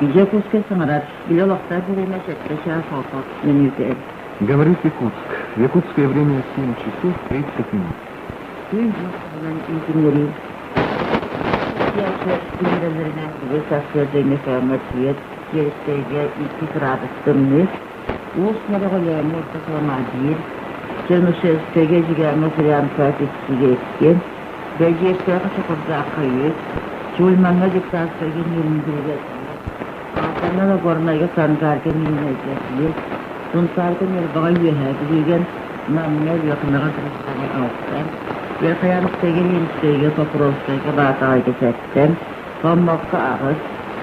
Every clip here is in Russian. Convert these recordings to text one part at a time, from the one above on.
Якутская самарат. Белолохта перемешать, сейчас опот минуты. Говорит Якутск. Якутское время 7 часов 30 минут. Инженерии. Я сейчас генеральная высоцкая фермерсвет, сельская и радостный. Устного муртакламадир. Чернышевская жига материал фатистигетки. Бельгийская шокурдакает. Чульманга диктатская генеральная. Канада горная сангарка миннәҗәтле. Тунсарка мәрбәгә һәдигән мәмнәр якынга тырышканы алсам. Яхаян тегелин тегә Покровская батага кесәттем. Каммакка агыз.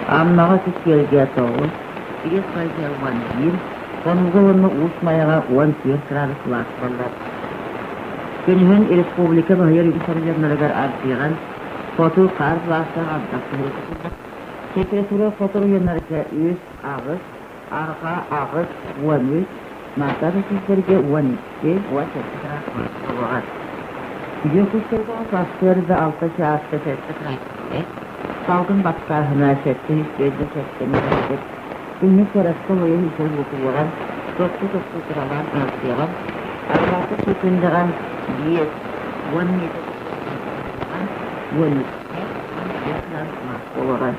Аммага тискелгә тавы. Иге кайган бир. Конголны усмаяга 14 градуслар булды. Көнһен республика бәйер исәрләрнәгәр артыган. Фото кар вакыты антакты. Температура фотор yönlerce 100 ağız, arka ağız 13, matara sizlerge 12, 18 var. Yakutska'da askeride 6 saat tefekkür salgın baktar hünersetti, hiçbirinde çektiğini günlük arasında oyun için okuyan, doktu sıralan artıyan, arası çekindiren 1, 17, 12, olarak.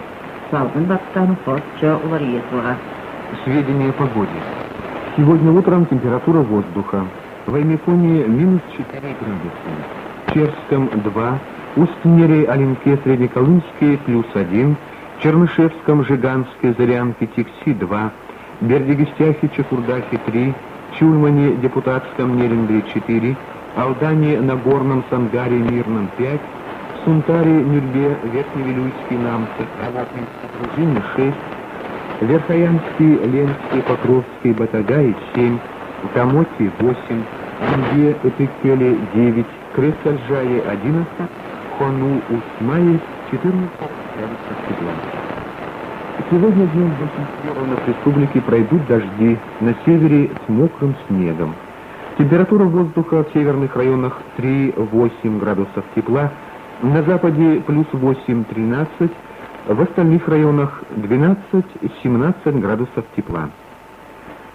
Сведения о погоде. Сегодня утром температура воздуха. В Аймеконе минус 4 градуса. В Черском 2, Устинере, Оленке, Среднеколымске плюс 1, Чернышевском, Жиганске, Зарянке, Тикси 2, Бердигестяхе, Чекурдахе 3, Чульмане, Депутатском, Нерендре 4, Алдане, Нагорном, Сангаре, Мирном 5, Сунтаре, Нюрбе, Верхневилюйский, Намцев, Пружине 6, Верхоянский, Ленский, Покровский, Батагай 7, Тамоти 8, Инге, Эпикеле 9, Кресальжае 11, Хону, Усмае 14 градусов тепла. Сегодня днем в большинстве районов республики пройдут дожди, на севере с мокрым снегом. Температура воздуха в северных районах 3-8 градусов тепла, на западе плюс 8-13, в остальных районах 12-17 градусов тепла.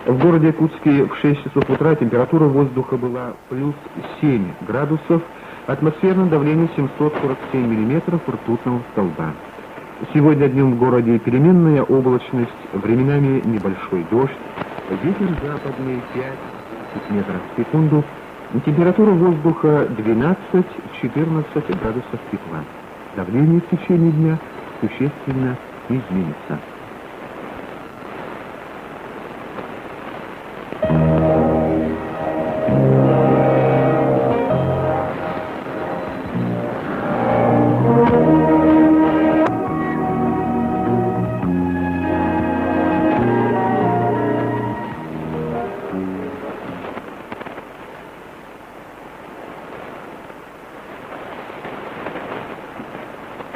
В городе Якутске в 6 часов утра температура воздуха была плюс 7 градусов, атмосферное давление 747 миллиметров ртутного столба. Сегодня днем в городе переменная облачность, временами небольшой дождь, ветер западный 5 метров в секунду. Температура воздуха 12-14 градусов тепла. Давление в течение дня существенно не изменится.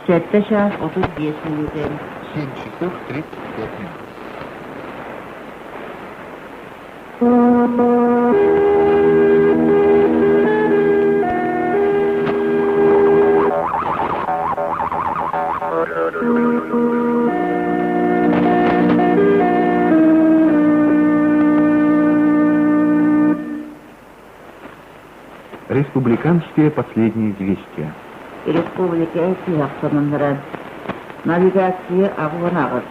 Сетте час 35 минут. 7 часов 35 минут. Республиканские последние известия. Республика сияқтанындыран. Навигация ағуынағыз.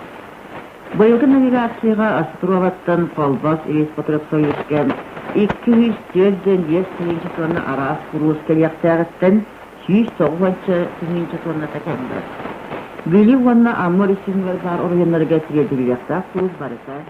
Бұйылғы навигацияға Астроваттан Полбас Респотрапсой өткен 204-10 тонна арас Курускел яқтағыттан 190 тонна тәкәмді. Бөлі онна Аммор ісіңгер бар орынларға тиреділ яқтақ Курус барыса